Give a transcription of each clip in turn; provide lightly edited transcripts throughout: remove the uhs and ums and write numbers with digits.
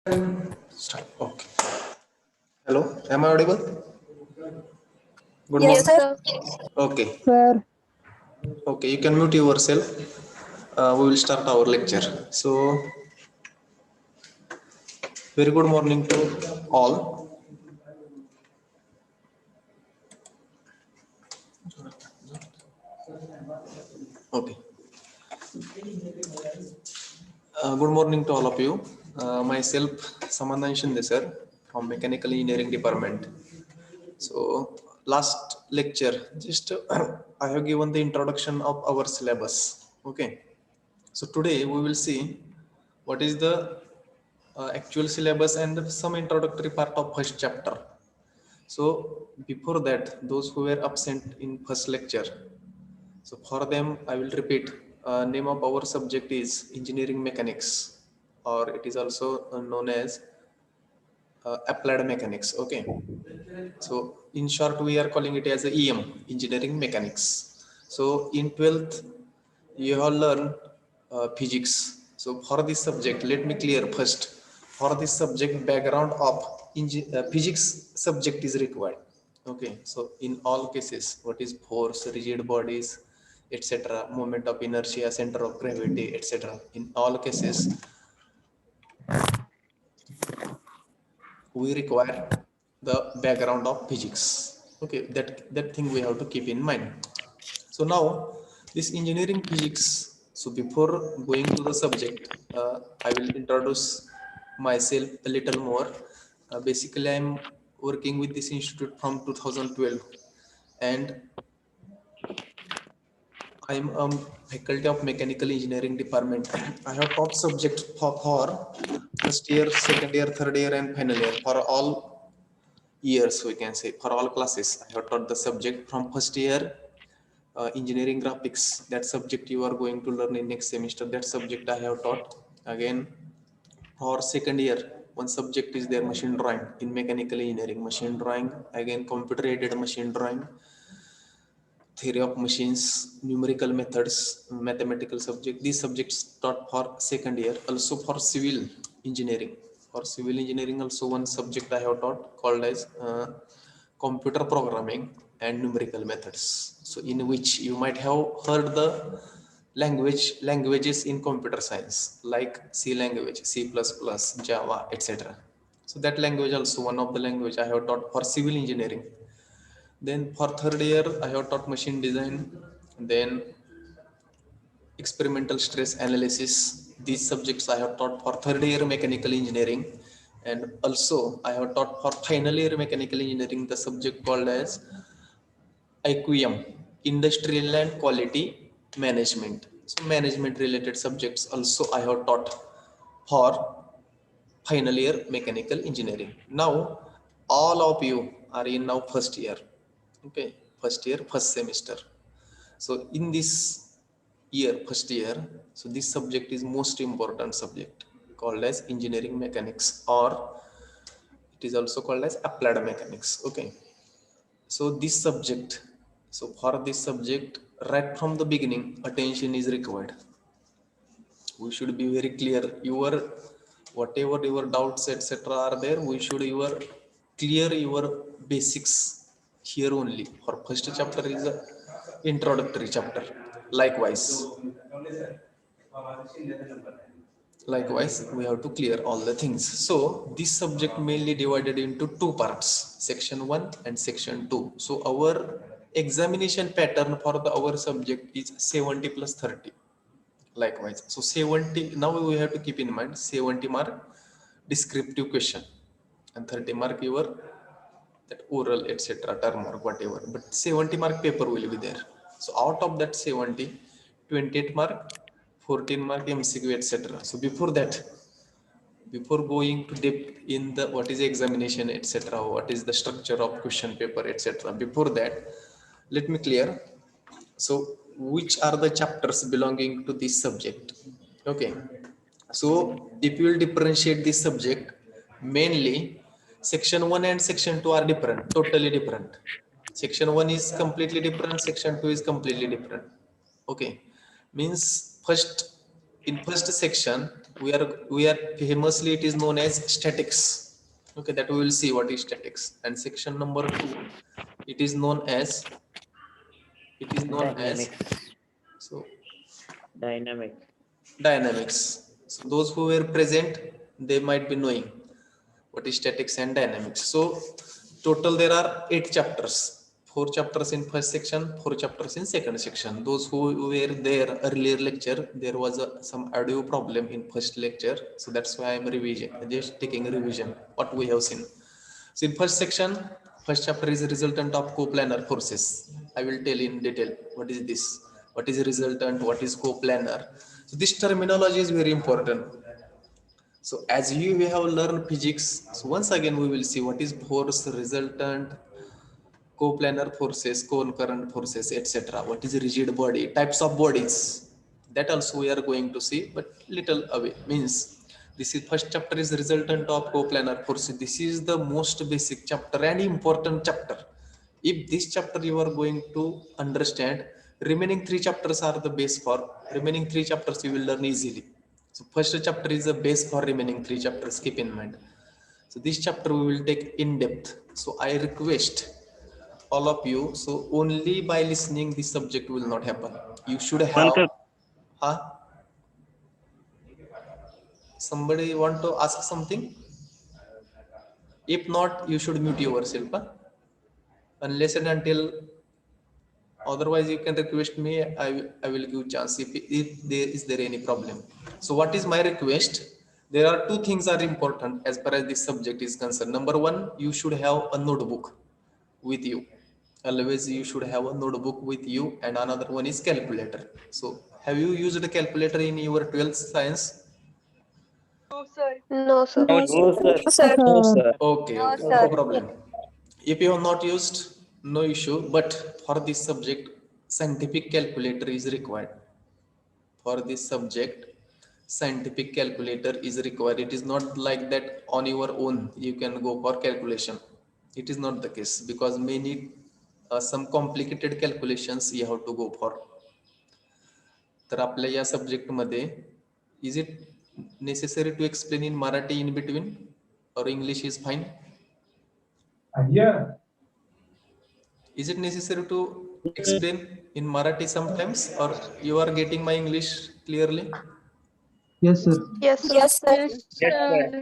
Start. Okay. Hello, am I audible? Good Yes, morning. sir. Okay. Sir, Okay, you can mute yourself. We will start our lecture. So, very good morning to all. Okay. Good morning to all of you. Myself, Samandan Shinde sir, from Mechanical Engineering Department. So, last lecture, just I have given the introduction of our syllabus. Okay. So today we will see what is the actual syllabus and some introductory part of first chapter. So before that, those who were absent in first lecture, so for them I will repeat. Name of our subject is engineering mechanics, or it is also known as applied mechanics. Okay. So in short, we are calling it as a EM, engineering mechanics. So in 12th, you have learned physics. So for this subject, let me clear first. For this subject, background of physics subject is required. Okay. So in all cases, what is force, rigid bodies, etc., moment of inertia, center of gravity, etc. In all cases, we require the background of physics. Okay, that thing we have to keep in mind. So now this engineering physics, so before going to the subject, I will introduce myself a little more. Basically I'm working with this institute from 2012, and I'm a faculty of mechanical engineering department. I have taught subjects for first year, second year, third year, and final year, for all years, we can say, for all classes. I have taught the subject from first year, engineering graphics. That subject you are going to learn in next semester. That subject I have taught. Again, for second year, one subject is there, machine drawing in mechanical engineering. Machine drawing, again computer aided machine drawing, theory of machines, numerical methods, mathematical subject. These subjects taught for second year. Also for civil engineering, for civil engineering also one subject I have taught called as computer programming and numerical methods. So in which you might have heard the languages in computer science, like C language, C++, Java, etc. So that language also one of the language I have taught for civil engineering. Then for third year, I have taught machine design, then experimental stress analysis. These subjects I have taught for third year mechanical engineering. And also I have taught for final year mechanical engineering the subject called as IQM, Industrial and Quality Management. So management related subjects also I have taught for final year mechanical engineering. Now all of you are in now first year. Okay, first year, first semester. So in this year, first year, so this subject is most important subject called as engineering mechanics, or it is also called as applied mechanics. Okay. So this subject, so for this subject, right from the beginning, attention is required. We should be very clear. Your whatever your doubts, etc., are there, we should clear your basics here only. For first chapter is a introductory chapter. Likewise we have to clear all the things. So this subject mainly divided into two parts, section 1 and section 2. So our examination pattern for our subject is 70 plus 30. Likewise, so 70, now we have to keep in mind 70 mark descriptive question and 30 mark your that oral, etc., term or whatever, but 70 mark paper will be there. So out of that 70, 28 mark, 14 mark MCQ, etc. So before that, before going to depth in the what is examination, etc., what is the structure of question paper, etc., before that, let me clear. So which are the chapters belonging to this subject? Okay. So if you will differentiate this subject, mainly section 1 and section 2 are different, totally different. Section 1 is completely different, section 2 is completely different. Okay. Means first, in first section, we are famously, it is known as statics. Okay, that we will see what is statics. And section number 2, it is known as Dynamics. so Dynamics. dynamics. So those who were present, they might be knowing what is statics and dynamics. So total there are 8 chapters, 4 chapters in first section, 4 chapters in second section. Those who were there earlier lecture, there was some audio problem in first lecture, so that's why I'm just taking a revision what we have seen. So in first section, first chapter is resultant of coplanar forces. I will tell in detail what is this, what is resultant, what is coplanar. So this terminology is very important. So as you have learned physics, so once again we will see what is force, resultant, coplanar forces, concurrent forces, etc. What is rigid body, types of bodies, that also we are going to see, but little away. Means this is first chapter is resultant of coplanar forces. This is the most basic chapter and important chapter. If this chapter you are going to understand, remaining 3 chapters are the base for remaining 3 chapters you will learn easily. So first chapter is the base for remaining 3 chapters, keep in mind. So this chapter we will take in depth. So I request all of you, so only by listening this subject will not happen. You should have, Pankaj, huh? Somebody want to ask something? If not, you should mute yourself, huh? Unless and until, otherwise you can request me, I will give chance if there is there any problem. So what is my request? There are 2 things are important as far as this subject is concerned. Number 1, you should have a notebook with you. Always you should have a notebook with you, and another one is calculator. So have you used a calculator in your 12th science? No, sir. No, no sir. sir. No sir. Okay, No, okay, no sir. problem. If you have not used, no issue, but for this subject scientific calculator is required. For this subject scientific calculator is required. It is not like that on your own you can go for calculation. It is not the case, because many some complicated calculations you have to go for. तर आपल्या या subject मध्ये is it necessary to explain in Marathi in between, or English is fine? Yeah. Is it necessary to explain in Marathi sometimes, or you are getting my English clearly? Yes, sir. Yes, sir. Yes, sir.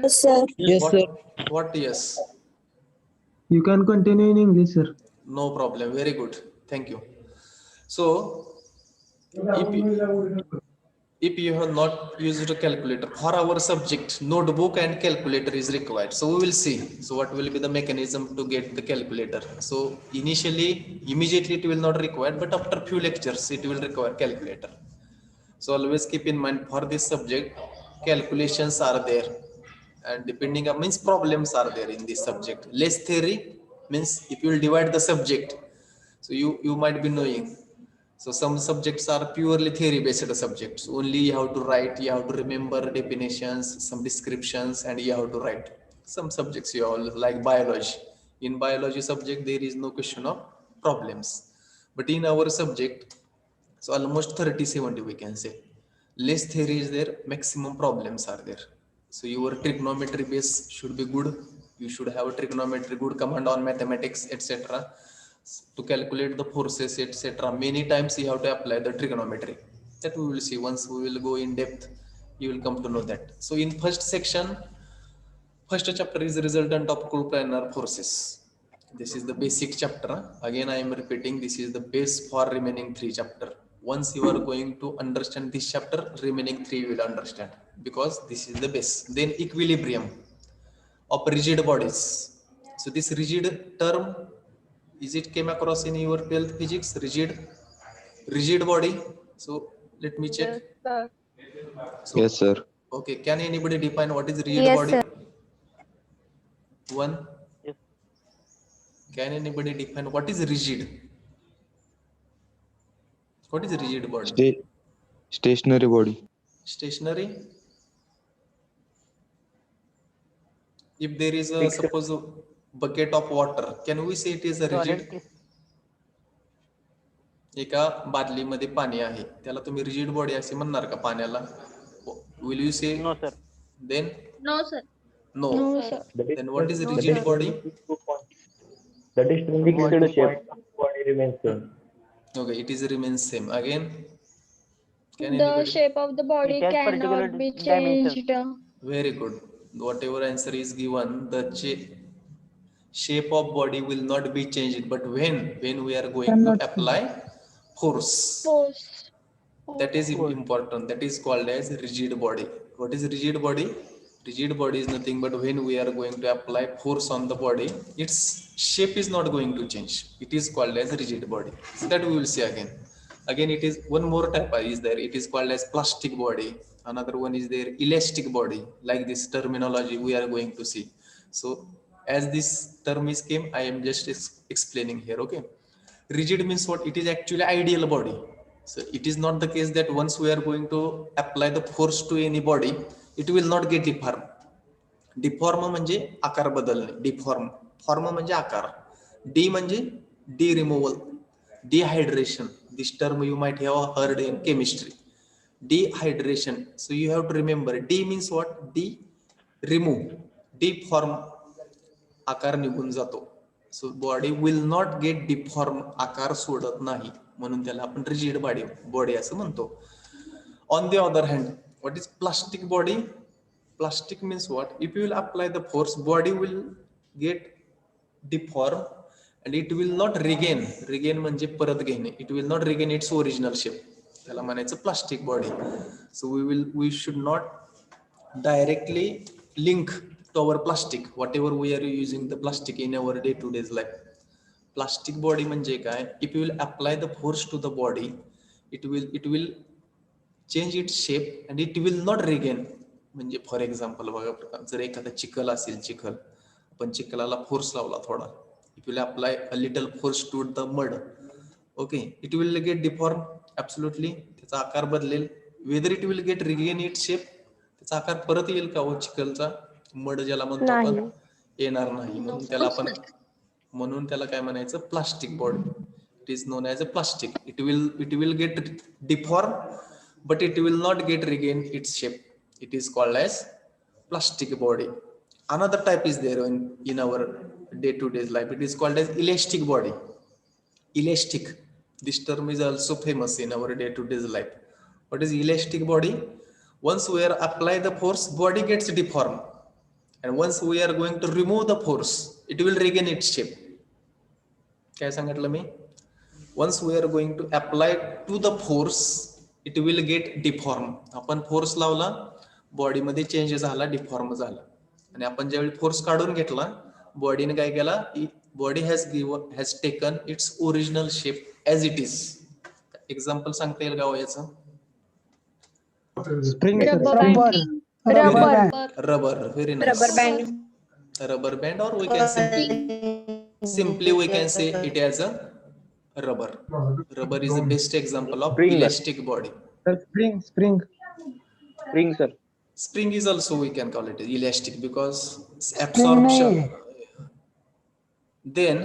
Yes, sir. Yes What? sir. What? Yes. You can continue in English, sir. No problem. Very good. Thank you. So, if you have not used a calculator for our subject, notebook and calculator is required. So we will see. So what will be the mechanism to get the calculator? So immediately it will not require, but after few lectures it will require calculator. So always keep in mind, for this subject calculations are there, and depending on means problems are there in this subject. Less theory means if you will divide the subject, so you might be knowing. So some subjects are purely theory based subjects. Only you have to write, you have to remember definitions, some descriptions, and you have to write. Some subjects you all like biology. In biology subject there is no question of problems. But in our subject, so almost 30-70 we can say. Less theory is there, maximum problems are there. So your trigonometry base should be good. You should have a trigonometry, good command on mathematics, etc. To calculate the forces, etc. Many times you have to apply the trigonometry. That we will see once we will go in depth. You will come to know that. So in first section, first chapter is resultant of coplanar forces. This is the basic chapter. Again, I am repeating, this is the base for remaining 3 chapter. Once you are going to understand this chapter, remaining 3 you will understand, because this is the base. Then equilibrium of rigid bodies. So this rigid term, is it came across in your 12th physics? Rigid body. So let me check. Yes, sir. So, Yes, sir. okay, can anybody define what is rigid Yes, body? sir. One. Yes. Can anybody define what is rigid? What is rigid body? Stationary body. Stationary. If there is a Fixed. suppose a bucket of water, can we say it is a rigid? एका बादलीमध्ये पाणी आहे, त्याला तुम्ही rigid body असे म्हणणार का पाण्याला? Will you say No, sir. then? No, sir. No. No, sir. Then what is No, rigid sir. body? The distributed shape body remains same. Okay, it is remains same. Again, can The anybody? shape of the body It has particular cannot be dimensions. changed. Very good. Whatever answer is given, the shape of body will not be changed. But when we are going to apply force, Force. that is important. That is called as rigid body. What is rigid body? Rigid body is nothing but when we are going to apply force on the body, its shape is not going to change. It is called as rigid body. So that we will see again. Again, it is one more type is there. It is called as plastic body. Another one is there elastic body. Like this terminology we are going to see. So as this term is came, I am just explaining here. Okay. Rigid means what? It is actually ideal body. So it is not the case that once we are going to apply the force to any body, it will not get deformed. Deform म्हणजे आकार बदलणे. Deform, form म्हणजे आकार. De म्हणजे de removal, dehydration. This term you might have heard in chemistry. Dehydration. So you have to remember de means what? De remove, deform, आकार निघून जातो. So body will not get deform, आकार सोडत नाही, म्हणून त्याला आपण रिजिड बॉडी असं म्हणतो. On the other hand, what is plastic body? Plastic means what? If you will apply the force, body will get deformed and it will not regain. Regain म्हणजे परत घेणे. It will not regain its original shape. त्याला म्हणायचं plastic body. So we should not directly link to our plastic, whatever we are using the plastic in our day-to-day life. Plastic body म्हणजे काय? If you will apply the force to the body, it will change its shape and it will not regain. म्हणजे for example बघा, जर एखादा चिखल असेल, चिखल आपण चिखलाला फोर्स लावला थोडा, it will apply a little force to the mud, okay, it will get deform absolutely. त्याचा आकार बदलेल. Whether it will get regain it shape, त्याचा आकार परत येईल का हो चिखलचा, मड ज्याला म्हणतो आपण, येणार नाही. म्हणून त्याला काय म्हणायचं? Plastic body. It is known as a plastic. It will get deform but it will not get regain its shape. It is called as plastic body. Another type is there in our day-to-day life. It is called as elastic body. Elastic. This term is also famous in our day-to-day life. What is elastic body? Once we are apply the force, body gets deformed. And once we are going to remove the force, it will regain its shape. काय सांगितलं मी? Once we are going to apply to the force, it will get deform. आपण force लावला, बॉडीमध्ये change झाला, deform झाला. आणि आपण ज्यावेळी फोर्स काढून घेतला, बॉडीने काय केला? Body has taken its original shape as it is. Example सांगता येईल का याचं? Rubber. Very nice. Rubber band और we can simply we can say it as a rubber. Rubber is the best example of elastic body. Spring. Sir. Spring is also, we can call it elastic because absorption. Then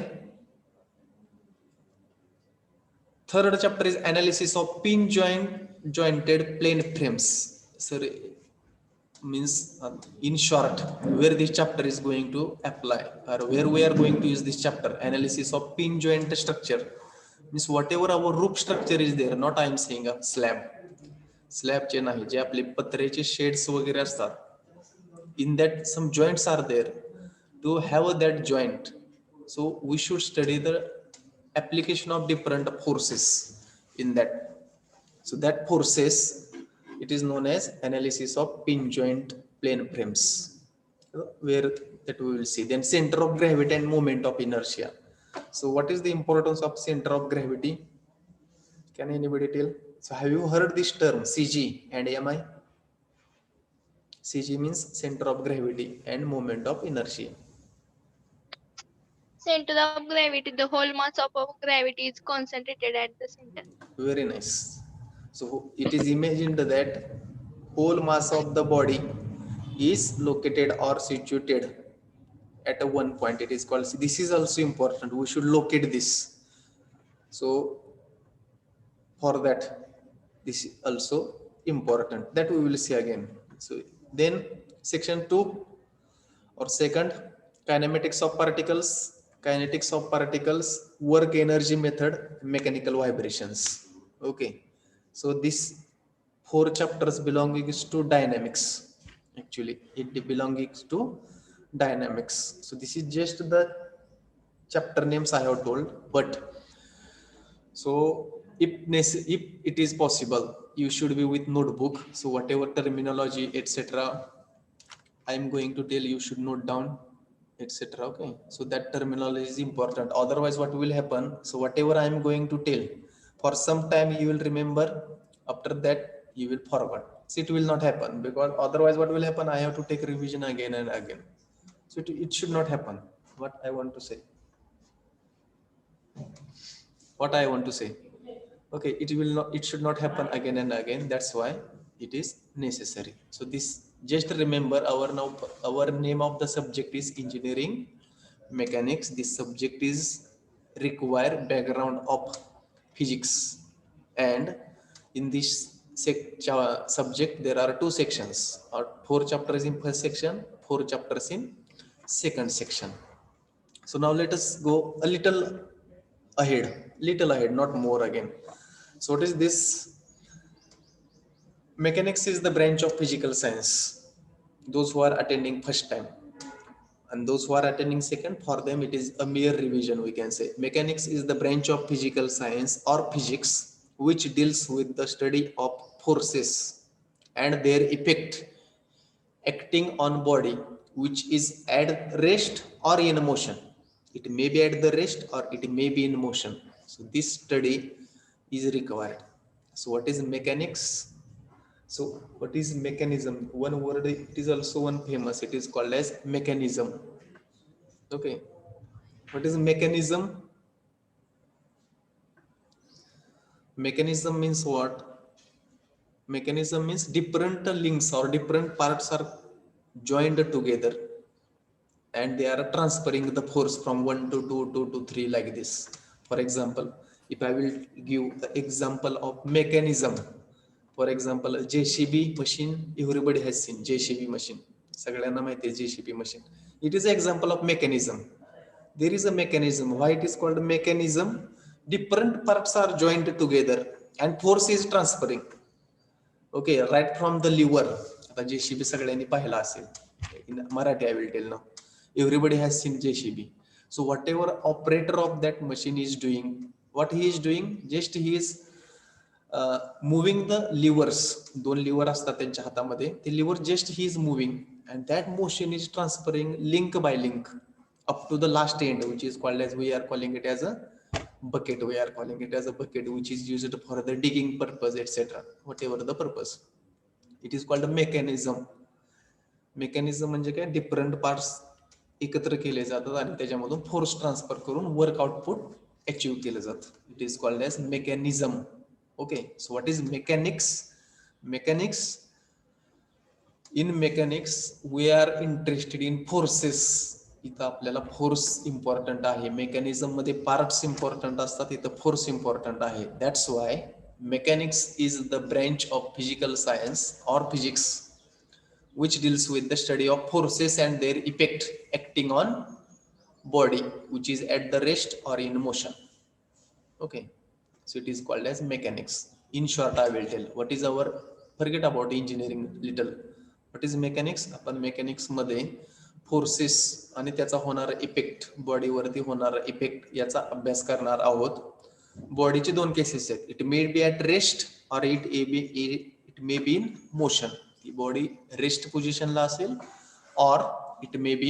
third chapter is analysis of pin jointed plane frames. So means in short, where this chapter is going to apply, or where we are going to use this chapter, analysis of pin joint structure. Means whatever our roof structure is there, not I am saying a slab चे नाही, जे आपले पत्र्याचे shades वगैरे असतात, in that some joints are there. To have that joint, so we should study the application of different forces in that. So that forces, it is known as analysis of pin joint plane frames, where that we will see. Then center of gravity and moment of inertia. So what is the importance of center of gravity? Can anybody tell? So have you heard this term CG and MI? CG means center of gravity and moment of inertia. Center of gravity, the whole mass of gravity is concentrated at the center. Very nice. So it is imagined that whole mass of the body is located or situated at a one point. It is called, this is also important, we should locate this. So for that, this is also important, that we will see again. So then section 2 or second, kinematics of particles, work energy method, mechanical vibrations. Okay, so this 4 chapters belongs to dynamics. Actually, it belongs to dynamics. So this is just the chapter names I have told, but so if it is possible, you should be with notebook. So whatever terminology, etc., I am going to tell you should note down, etc. Okay, so that terminology is important. Otherwise, what will happen? So whatever I am going to tell, for some time you will remember. After that, you will forget. So it will not happen, because otherwise, what will happen? I have to take revision again and again. So it should not happen. What I want to say. What I want to say. Okay, it should not happen again and again. That's why it is necessary. So this, just remember, our name of the subject is engineering mechanics. This subject is require background of physics, and in this subject there are 2 sections, or 4 chapters in first section, 4 chapters in second section. So now let us go a little ahead, not more again. So what is this? Mechanics is the branch of physical science. Those who are attending first time and those who are attending second, for them it is a mere revision, we can say. Mechanics is the branch of physical science or physics which deals with the study of forces and their effect acting on body, which is at rest or in motion. It may be at the rest or it may be in motion. So this study is required. So what is mechanics? So what is mechanism? One word, it is also one famous. It is called as mechanism. Okay. What is mechanism? Mechanism means what? Mechanism means different links or different parts are joined together, and they are transferring the force from 1 to 2, 2 to 3, like this. For example, if I will give the example of mechanism, for example, JCB machine, everybody has seen JCB machine. सगळ्यांना माहिती आहे JCB machine. It is an example of mechanism. There is a mechanism. Why it is called mechanism? Different parts are joined together and force is transferring. Okay, right from the lever. आता JCB सगळ्यांनी पाहिला असेल. In Marathi I will tell now. Everybody has seen JCB. So whatever operator of that machine is doing, what he is doing, just he is moving the levers. 2 lever असतात त्यांच्या हातामध्ये. ते lever just he is moving, and that motion is transferring link by link up to the last end, which is called as, we are calling it as a bucket. We are calling it as a bucket, which is used for the digging purpose, etc. Whatever the purpose. It is called a mechanism. Mechanism म्हणजे काय? Different parts एकत्र केले जातात आणि त्याच्यामधून force transfer करून work output achieve केलं जातं. It is called as mechanism. Okay, so what is mechanics? Mechanics, in mechanics we are interested in forces. इथं आपल्याला फोर्स इम्पॉर्टंट आहे. मेकॅनिझम मध्ये पार्ट्स इम्पॉर्टंट असतात, इथं फोर्स इम्पॉर्टंट आहे. That's why mechanics is the branch of physical science or physics which deals with the study of forces and their effect acting on body, which is at the rest or in motion. Okay, so it is called as mechanics. In short, I will tell what is our, forget about engineering little. What is mechanics? आपण mechanics मध्ये forces आणि त्याचा होणारा effect, बॉडीवरती होणारा effect याचा अभ्यास करणार आहोत. बॉडीचे 2 केसेस आहेत. It may be at rest और it may be in motion. ती बॉडी रेस्ट पोझिशनला असेल और it may be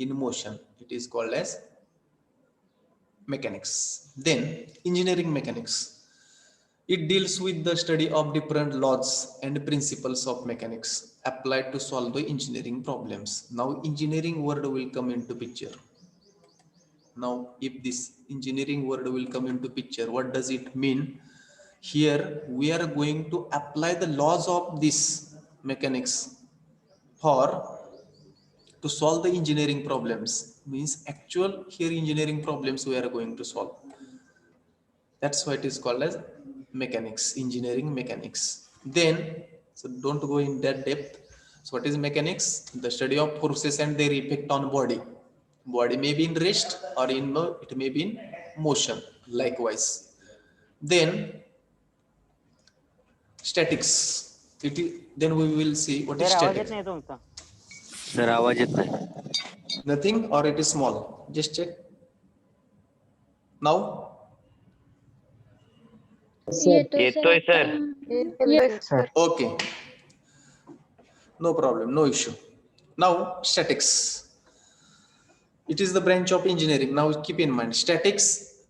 in motion. It is called as mechanics. Then engineering mechanics, it deals with the study of different laws and principles of mechanics applied to solve the engineering problems. Now engineering word will come into picture. Now if this engineering word will come into picture, what does it mean? Here we are going to apply the laws of this mechanics for to solve the engineering problems. Means actual here engineering problems we are going to solve. That's why it is called as mechanics, engineering mechanics. Then So don't go in that depth. So what is mechanics? The study of forces and their effect on body. Body may be in rest or it may be in motion likewise. Then statics. Then we will see what is static. Sir आवाज येत नाही. Nothing or it is small. Just check. Now येतोय sir. okay, no problem, no issue. Now statics. It is the branch of engineering. Now keep in mind statics.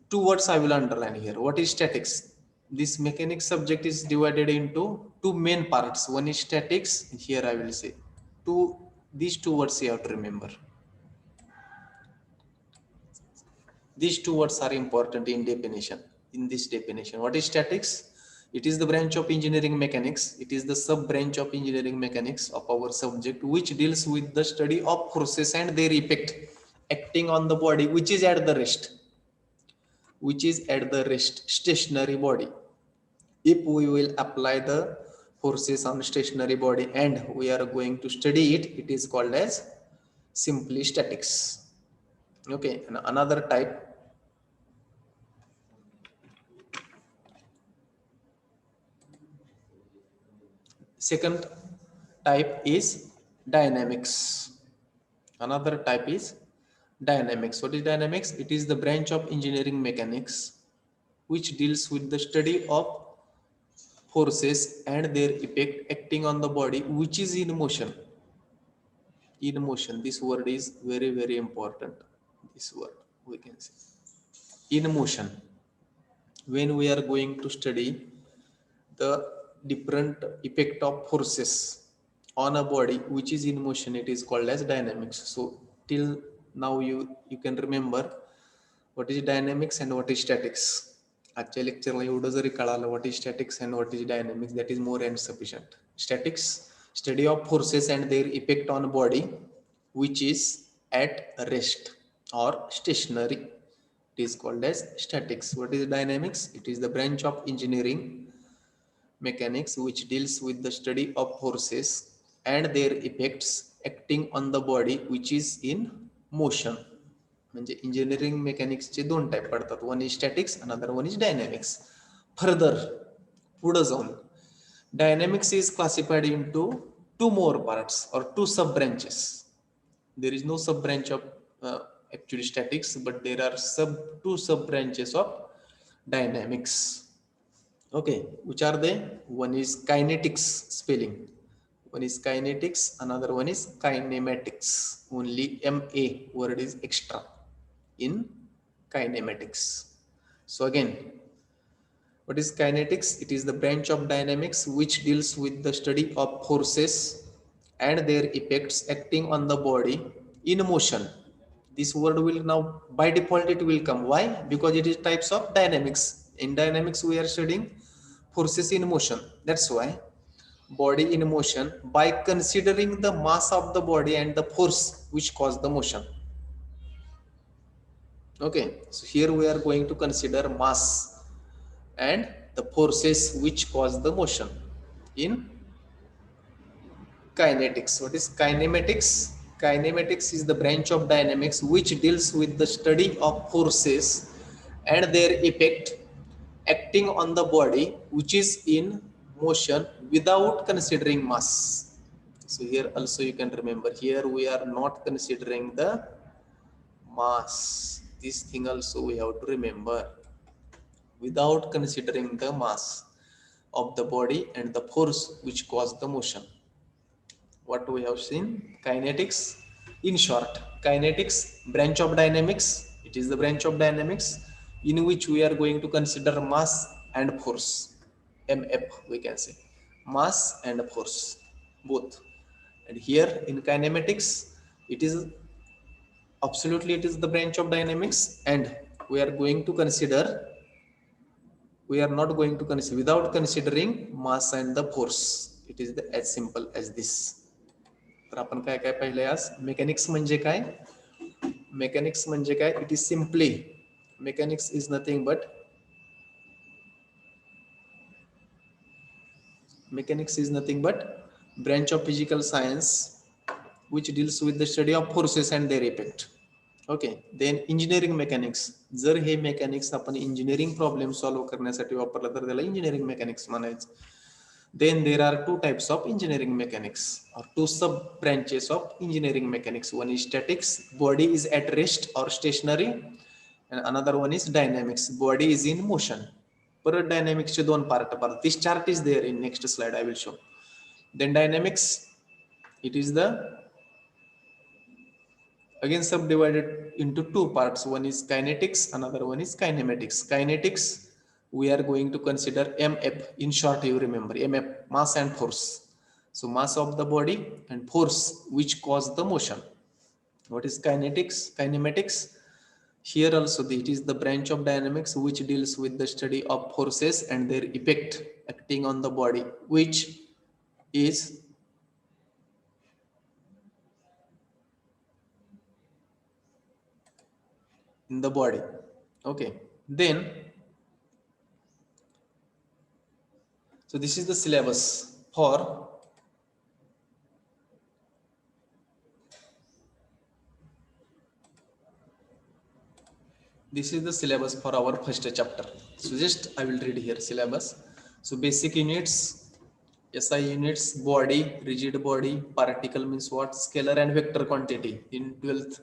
Two words I will underline here. What is statics? This mechanics subject is divided into two main parts. One is statics. Here I will say these two words you have to remember. These two words are important in definition. In this definition, what is statics? It is the branch of engineering mechanics. It is the sub branch of engineering mechanics of our subject, which deals with the study of forces and their effect acting on the body, which is at the rest. Stationary body. If we will apply the forces on stationary body and we are going to study it, it is called as simply statics. Okay, and another type. Second type is dynamics. Another type is dynamics. What is dynamics? It is the branch of engineering mechanics which deals with the study of forces and their effect acting on the body, which is in motion. In motion. This word is very, very important. This word we can say. In motion. When we are going to study the different effect of forces on a body which is in motion, it is called as dynamics. So till now you can remember what is dynamics and what is statics. आजच्या लेक्चरला एवढं जरी कळालं what is statics and what is dynamics, that is more and sufficient. Statics, study of forces and their effect on body which is at rest or stationary, it is called as statics. What is dynamics? It is the branch of engineering mechanics which deals with the study of forces and their effects acting on the body which is in motion. म्हणजे engineering मेकॅनिक्सचे दोन type पडतात. One is statics, another one is dynamics. Further पुढे जाऊन dynamics is classified into two more parts और to सब branches. There is no सब branch of actually statics, but there are two sub branches of dynamics. Okay, which are they? One is kinetics spelling. One is kinetics, another one is kinematics. Only MA word is extra in kinematics. So again, what is kinetics? It is the branch of dynamics which deals with the study of forces and their effects acting on the body in motion. This word will now by default it will come. Why? Because it is types of dynamics. In dynamics we are studying forces in motion. That's why body in motion by considering the mass of the body and the force which caused the motion. Okay, so here we are going to consider mass and the forces which cause the motion in kinetics. What is kinematics? Kinematics is the branch of dynamics which deals with the study of forces and their effect acting on the body which is in motion without considering mass. So here also you can remember, here we are not considering the mass. This thing also we have to remember. Without considering the mass of the body and the force which caused the motion. What we have seen? Kinetics. In short, kinetics, branch of dynamics. It is the branch of dynamics in which we are going to consider mass and force. MF we can say. Mass and force, both. And here in kinematics, it is absolutely it is the branch of dynamics, and we are going to consider, we are not going to consider without considering mass and the force. It is as simple as this. तर आपण काय काय पाहिले आज? Mechanics म्हणजे काय? Mechanics म्हणजे काय? It is simply, mechanics is nothing but Mechanics is nothing but branch of physical science which deals with the study of forces and their effect. Okay, then engineering mechanics. जर हे mechanics आपण engineering problem solve करण्यासाठी वापरलं तर त्याला engineering mechanics म्हणायचं. Then there are two types of engineering mechanics or two sub branches of engineering mechanics. One is statics, body is at rest or stationary, and another one is dynamics, body is in motion. परत dynamics चे दोन part. This chart is there in next slide I will show. Then dynamics, it is the again subdivided into two parts. One is kinetics, another one is kinematics. Kinetics, we are going to consider MF. In short, you remember MF, mass and force. So mass of the body and force which cause the motion. What is kinetics? Kinematics, here also it is the branch of dynamics which deals with the study of forces and their effect acting on the body, which is in the body. Okay, then so this is the syllabus for our first chapter. So just I will read here syllabus. So basic units, SI units, body, rigid body, particle means what, scalar and vector quantity. In 12th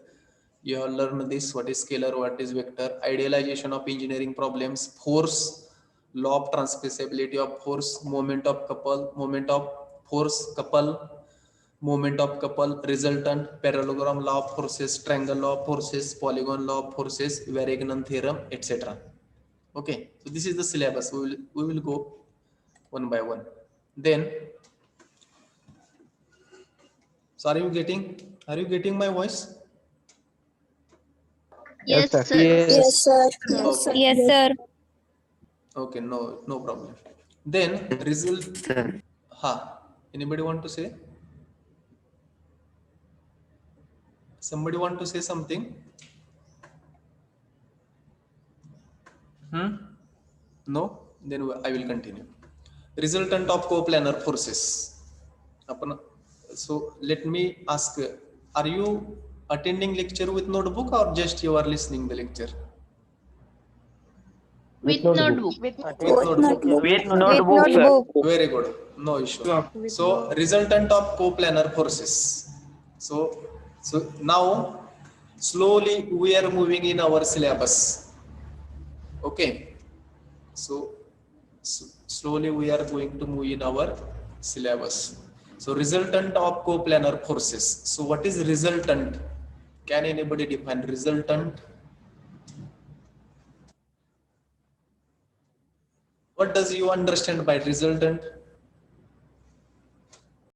you have learned this, what is scalar, what is vector, idealization of engineering problems, force, law of transmissibility of force, moment of couple, moment of force couple, moment of couple, resultant, parallelogram law of forces, triangle law of forces, polygon law of forces, Varignon theorem, etc. Okay, so this is the syllabus. We will go one by one. Then, so are you getting my voice? Yes, sir. sir. Yes, sir. Okay. Yes, sir. Okay, no problem. Then result. Sir. Anybody want to say? Somebody want to say something? No? Then I will continue. Resultant of coplanar forces. So let me ask, are you attending lecture with notebook or just you are listening the lecture? With notebook. With notebook. With notebook, sir. Very good. No issue. So resultant of coplanar forces. So now slowly we are moving in our syllabus. Okay. So slowly we are going to move in our syllabus. So resultant of coplanar forces. So what is resultant? Can anybody define resultant? What does you understand by resultant?